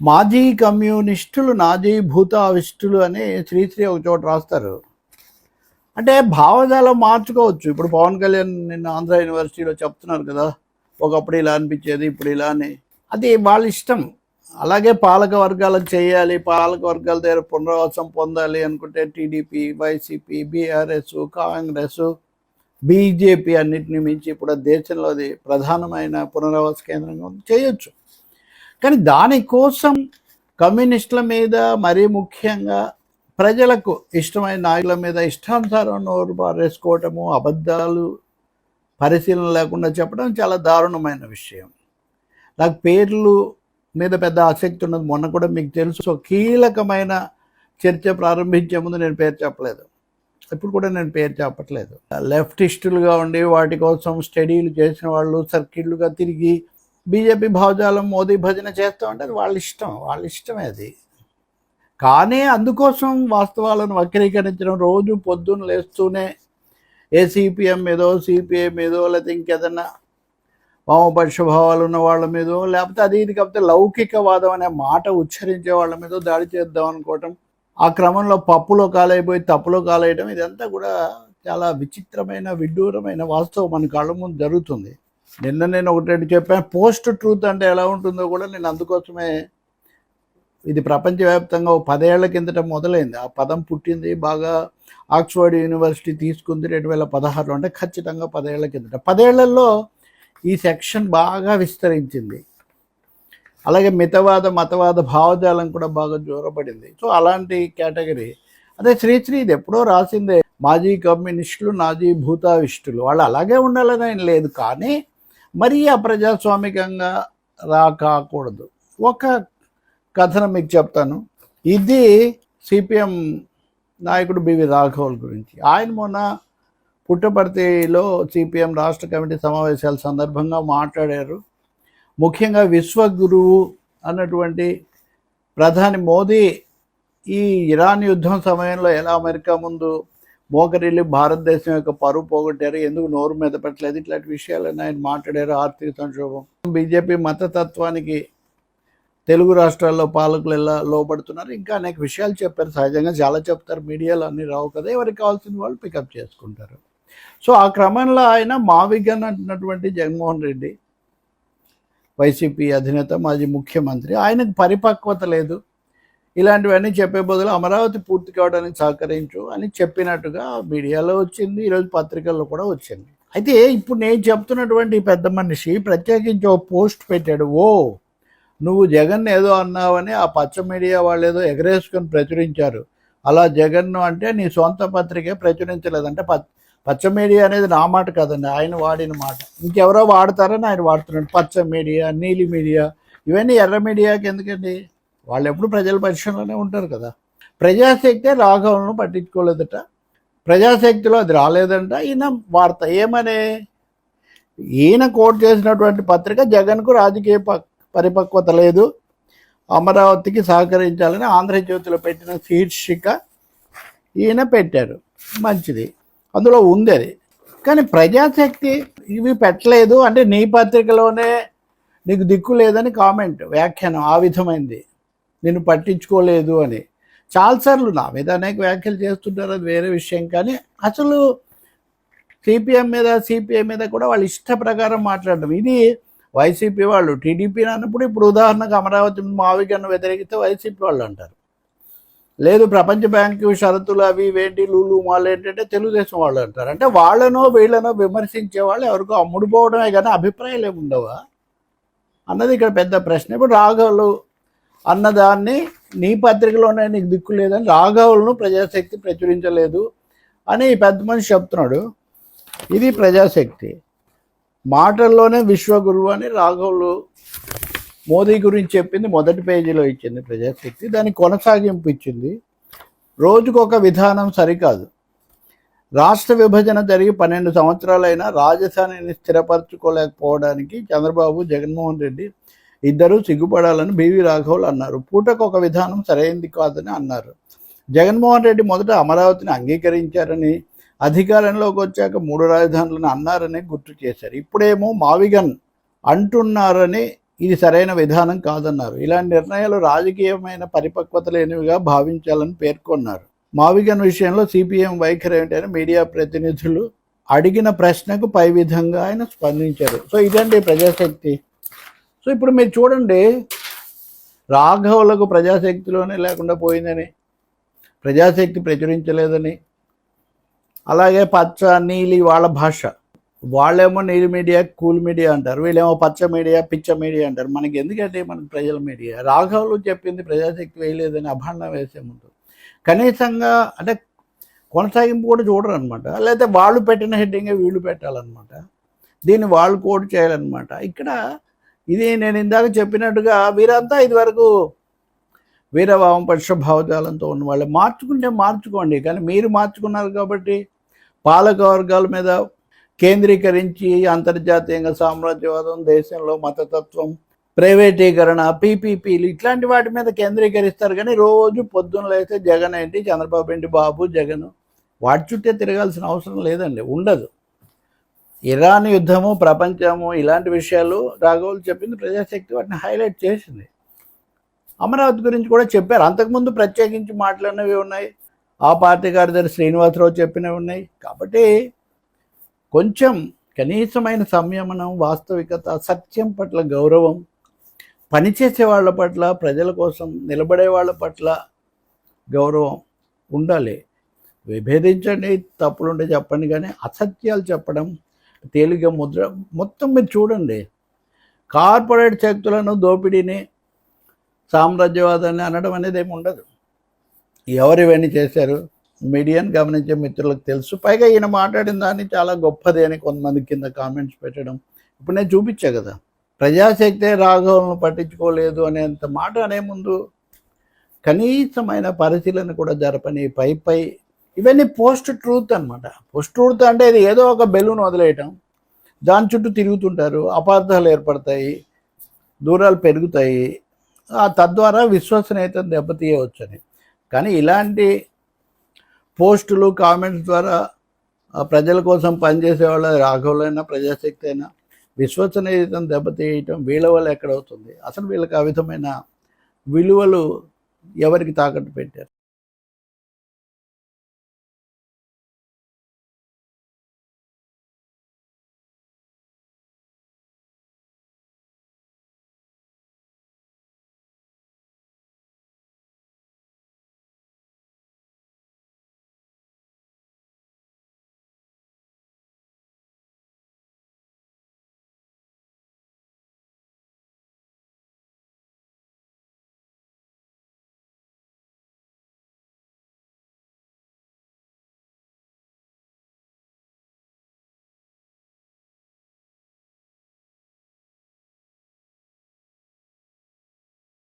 మాజీ కమ్యూనిస్టులు నాజీ భూతావిష్టులు అని శ్రీశ్రీ ఒక చోట రాస్తారు. అంటే భావజాలం మార్చుకోవచ్చు. ఇప్పుడు పవన్ కళ్యాణ్ నిన్న ఆంధ్ర యూనివర్సిటీలో చెప్తున్నారు కదా, ఒకప్పుడు ఇలా అనిపించేది ఇప్పుడు ఇలా అని. అది వాళ్ళ ఇష్టం. అలాగే పాలక వర్గాలకు చేయాలి, పాలక వర్గాల దగ్గర పునరావాసం పొందాలి అనుకుంటే TDP, YCP, BRS, Congress, BJP అన్నిటిని మించి ఇప్పుడు దేశంలో అది ప్రధానమైన పునరావాస కేంద్రంగా చేయొచ్చు. కానీ దానికోసం కమ్యూనిస్టుల మీద, మరీ ముఖ్యంగా ప్రజలకు ఇష్టమైన నాయకుల మీద ఇష్టానుసారం నోరు పారేసుకోవటము, అబద్ధాలు పరిశీలన లేకుండా చెప్పడం చాలా దారుణమైన విషయం. నాకు పేర్లు మీద పెద్ద ఆసక్తి ఉన్నది. మొన్న కూడా మీకు తెలుసు, కీలకమైన చర్చ ప్రారంభించే ముందు నేను పేరు చెప్పలేదు. ఇప్పుడు కూడా నేను పేరు చెప్పట్లేదు. లెఫ్టిస్టులుగా ఉండి వాటి కోసం స్టడీలు చేసిన వాళ్ళు సర్కిళ్లుగా తిరిగి బీజేపీ భావజాలం, మోదీ భజన చేస్తూ ఉంటే అది వాళ్ళ ఇష్టమే అది. కానీ అందుకోసం వాస్తవాలను వక్రీకరించడం, రోజు పొద్దున్న లేస్తూనే ఏ సిపిఎం మీదో, సిపిఐ మీదో, లేకపోతే ఇంకేదన్నా వామపక్ష భావాలు ఉన్న వాళ్ళ మీదో, లేకపోతే అది ఇది కాకపోతే లౌకికవాదం అనే మాట ఉచ్చరించే వాళ్ళ మీదో దాడి చేద్దాం అనుకోవటం, ఆ క్రమంలో పప్పులో కాలైపోయి తప్పులో కాలేయడం, ఇదంతా కూడా చాలా విచిత్రమైన, విడ్డూరమైన వాస్తవం మన కళ్ళ ముందు జరుగుతుంది. నిన్న నేను ఒకటి చెప్పాను, పోస్ట్ ట్రూత్ అంటే ఎలా ఉంటుందో కూడా నేను అందుకోసమే, ఇది ప్రపంచవ్యాప్తంగా 10 ఏళ్ల కిందట మొదలైంది. ఆ పదం పుట్టింది బాగా ఆక్స్ఫర్డ్ యూనివర్సిటీ తీసుకుంది 2016లో, అంటే ఖచ్చితంగా 10 ఏళ్ల కిందట. 10 ఏళ్లలో ఈ సెక్షన్ బాగా విస్తరించింది. అలాగే మితవాద, మతవాద భావజాలం కూడా బాగా జోరపడింది. సో అలాంటి కేటగిరీ. అదే శ్రీశ్రీ ఇది ఎప్పుడో రాసిందే, మాజీ కమ్యూనిస్టులు నాజీ భూతావిష్టులు. వాళ్ళు అలాగే ఉండాలని ఆయన లేదు, కానీ మరీ అప్రజాస్వామికంగా కాకూడదు. ఒక కథనం మీకు చెప్తాను. ఇది సిపిఎం నాయకుడు బివి రాఘవుల గురించి. ఆయన మొన్న పుట్టపర్తిలో సిపిఎం రాష్ట్ర కమిటీ సమావేశాల సందర్భంగా మాట్లాడారు. ముఖ్యంగా విశ్వగురువు అన్నటువంటి ప్రధాని మోదీ ఈ ఇరాన్ యుద్ధం సమయంలో ఎలా అమెరికా ముందు మోకరిల్లి భారతదేశం యొక్క పరువు పోగొట్టారు, ఎందుకు నోరు మీద పెట్టలేదు, ఇట్లాంటి విషయాలని ఆయన మాట్లాడారు. ఆర్థిక సంక్షోభం, బీజేపీ మతతత్వానికి తెలుగు రాష్ట్రాల్లో పాలకులు ఎలా లోపడుతున్నారు, ఇంకా అనేక విషయాలు చెప్పారు. సహజంగా చాలా చెప్తారు, మీడియాలో అన్నీ రావు కదా, ఎవరికి కావాల్సిన వాళ్ళు పికప్ చేసుకుంటారు. సో ఆ క్రమంలో ఆయన మావిగన్ అంటున్నటువంటి జగన్మోహన్ రెడ్డి, వైసీపీ అధినేత, మాజీ ముఖ్యమంత్రి, ఆయనకు పరిపక్వత లేదు, ఇలాంటివన్నీ చెప్పే బదులు అమరావతి పూర్తి కావడానికి సహకరించు అని చెప్పినట్టుగా మీడియాలో వచ్చింది, ఈరోజు పత్రికల్లో కూడా వచ్చింది. అయితే ఇప్పుడు నేను చెప్తున్నటువంటి పెద్ద మనిషి ప్రత్యేకించి ఒక పోస్ట్ పెట్టాడు. నువ్వు జగన్ ఏదో అన్నావని ఆ పచ్చ మీడియా వాళ్ళు ఏదో ఎగరేసుకొని ప్రచురించారు. అలా జగన్ అంటే నీ సొంత పత్రికే ప్రచురించలేదంటే, పచ్చ మీడియా అనేది నా మాట కాదండి, ఆయన వాడిన మాట. ఇంకెవరో వాడతారని ఆయన వాడుతున్నాడు. పచ్చ మీడియా, నీలి మీడియా, ఇవన్నీ ఎర్ర మీడియాకి ఎందుకండి? వాళ్ళు ఎప్పుడు ప్రజల పరిశ్రమలోనే ఉంటారు కదా. ప్రజాశక్తే రాఘవులను పట్టించుకోలేదట, ప్రజాశక్తిలో అది రాలేదంట. ఈయన వార్త ఏమని, ఈయన కోట్ చేసినటువంటి పత్రిక జగన్కు రాజకీయ పరిపక్వత లేదు, అమరావతికి సహకరించాలని ఆంధ్రజ్యోతిలో పెట్టిన శీర్షిక ఈయన పెట్టారు. మంచిది, అందులో ఉంది అది. కానీ ప్రజాశక్తి ఇవి పెట్టలేదు అంటే నీ పత్రికలోనే నీకు దిక్కు లేదని కామెంట్, వ్యాఖ్యానం ఆ విధమైంది, నిన్ను పట్టించుకోలేదు అని. చాలాసార్లు నా మీద అనేక వ్యాఖ్యలు చేస్తుంటారు, అది వేరే విషయం. కానీ అసలు సిపిఎం మీద, సిపిఐ మీద కూడా వాళ్ళ ఇష్ట ప్రకారం మాట్లాడడం. ఇది వైసీపీ వాళ్ళు టీడీపీ అన్నప్పుడు, ఇప్పుడు ఉదాహరణకు అమరావతి మావిగన్ను వ్యతిరేకిస్తే వైసీపీ వాళ్ళు అంటారు. లేదు ప్రపంచ బ్యాంకు షరతులు అవి ఇవేంటి, లూలు మాల్ ఏంటంటే తెలుగుదేశం వాళ్ళు అంటారు. అంటే వాళ్ళనో వీళ్ళనో విమర్శించే వాళ్ళు ఎవరికో అమ్ముడుపోవడమే కానీ అభిప్రాయాలు ఏమి ఉండవా అన్నది ఇక్కడ పెద్ద ప్రశ్న. ఇప్పుడు రాఘవులు అన్నదాన్ని నీ పత్రికలోనే నీకు దిక్కు లేదని రాఘవులను ప్రజాశక్తి ప్రచురించలేదు అని పెద్ద మనిషి చెప్తున్నాడు. ఇది ప్రజాశక్తి. మాటల్లోనే విశ్వగురువు అని రాఘవులు మోదీ గురించి చెప్పింది మొదటి పేజీలో ఇచ్చింది ప్రజాశక్తి. దానికి కొనసాగింపు ఇచ్చింది. రోజుకొక విధానం సరికాదు. రాష్ట్ర విభజన జరిగి 12 సంవత్సరాలైనా రాజధానిని స్థిరపరచుకోలేకపోవడానికి చంద్రబాబు, జగన్మోహన్ రెడ్డి ఇద్దరూ సిగ్గుపడాలని బివి రాఘవులు అన్నారు. పూటకు ఒక విధానం సరైంది కాదని అన్నారు. జగన్మోహన్ రెడ్డి మొదట అమరావతిని అంగీకరించారని, అధికారంలోకి వచ్చాక 3 రాజధానులను అన్నారని గుర్తు చేశారు. ఇప్పుడేమో మావిగన్ అంటున్నారని ఇది సరైన విధానం కాదన్నారు. ఇలాంటి నిర్ణయాలు రాజకీయమైన పరిపక్వత లేనివిగా భావించాలని పేర్కొన్నారు. మావిగన్ విషయంలో సిపిఎం వైఖరి ఏంటని మీడియా ప్రతినిధులు అడిగిన ప్రశ్నకు పై విధంగా ఆయన స్పందించారు. సో ఇదండి ప్రజాశక్తి. సో ఇప్పుడు మీరు చూడండి, రాఘవులకు ప్రజాశక్తిలోనే లేకుండా పోయిందని, ప్రజాశక్తి ప్రచురించలేదని, అలాగే పచ్చ నీలి వాళ్ళ భాష, వాళ్ళేమో నీలి మీడియా కూల్ మీడియా అంటారు, వీళ్ళేమో పచ్చ మీడియా పిచ్చ మీడియా అంటారు. మనకి ఎందుకంటే మనకి ప్రజల మీడియా. రాఘవులు చెప్పింది ప్రజాశక్తి వేయలేదని అభాండం వేసే ముందు కనీసంగా అంటే కొనసాగింపు కూడా చూడరు అనమాట. లేకపోతే వాళ్ళు పెట్టిన హెడ్డింగే వీళ్ళు పెట్టాలన్నమాట. దీన్ని వాళ్ళు కోడ్ చేయాలన్నమాట. ఇక్కడ ఇది నేను ఇందాక చెప్పినట్టుగా వీరంతా ఇదివరకు వీరవామపక్ష భావజాలంతో ఉన్న వాళ్ళు. మార్చుకుంటే మార్చుకోండి, కానీ మీరు మార్చుకున్నారు కాబట్టి పాలక వర్గాల మీద కేంద్రీకరించి అంతర్జాతీయంగా సామ్రాజ్యవాదం, దేశంలో మతతత్వం, ప్రైవేటీకరణ, పీపీపీలు ఇట్లాంటి వాటి మీద కేంద్రీకరిస్తారు. కానీ రోజు పొద్దున్న లేస్తే జగన్ ఏంటి, చంద్రబాబు ఏంటి, బాబు జగన్ వాటి చుట్టే తిరగాల్సిన అవసరం లేదండి, ఉండదు. ఇరాన్ యుద్ధము, ప్రపంచము, ఇలాంటి విషయాలు రాఘవులు చెప్పింది ప్రజాశక్తి వాటిని హైలైట్ చేసింది. అమరావతి గురించి కూడా చెప్పారు. అంతకుముందు ప్రత్యేకించి మాట్లాడినవి ఉన్నాయి, ఆ పార్టీ కార్యదర్శి శ్రీనివాసరావు చెప్పినవి ఉన్నాయి. కాబట్టి కొంచెం కనీసమైన సంయమనం, వాస్తవికత, సత్యం పట్ల గౌరవం, పనిచేసే వాళ్ళ పట్ల, ప్రజల కోసం నిలబడే వాళ్ళ పట్ల గౌరవం ఉండాలి. విభేదించండి, తప్పులుంటే చెప్పండి, కానీ అసత్యాలు చెప్పడం, తేలిక ముద్ర మొత్తం మీరు చూడండి. కార్పొరేట్ శక్తులను, దోపిడీని, సామ్రాజ్యవాదాన్ని అనడం అనేది ఏమి ఉండదు. ఎవరు ఇవన్నీ చేశారు మీడియాని గమనించే మిత్రులకు తెలుసు. పైగా ఈయన మాట్లాడిన దాన్ని చాలా గొప్పది అని కొంతమంది కింద కామెంట్స్ పెట్టడం ఇప్పుడు నేను చూపించా కదా. ప్రజాశక్తే రాఘవులను పట్టించుకోలేదు అనేంత మాట అనే ముందు కనీసమైన పరిశీలన కూడా జరపని పై ఇవన్నీ పోస్ట్ ట్రూత్ అనమాట. పోస్ట్ ట్రూత్ అంటే ఇది ఏదో ఒక బెలూన్ వదిలేయటం, దాని చుట్టూ తిరుగుతుంటారు, అపార్థాలు ఏర్పడతాయి, దూరాలు పెరుగుతాయి, తద్వారా విశ్వసనీయతను దెబ్బతీయవచ్చని. కానీ ఇలాంటి పోస్టులు, కామెంట్స్ ద్వారా ప్రజల కోసం పనిచేసే వాళ్ళ రాఘవులైనా ప్రజాశక్తి అయినా విశ్వసనీయతను దెబ్బతీయటం వీళ్ళ వల్ల ఎక్కడవుతుంది? అసలు వీళ్ళకి ఆ విధమైన విలువలు ఎవరికి తాకట్టు పెట్టారు?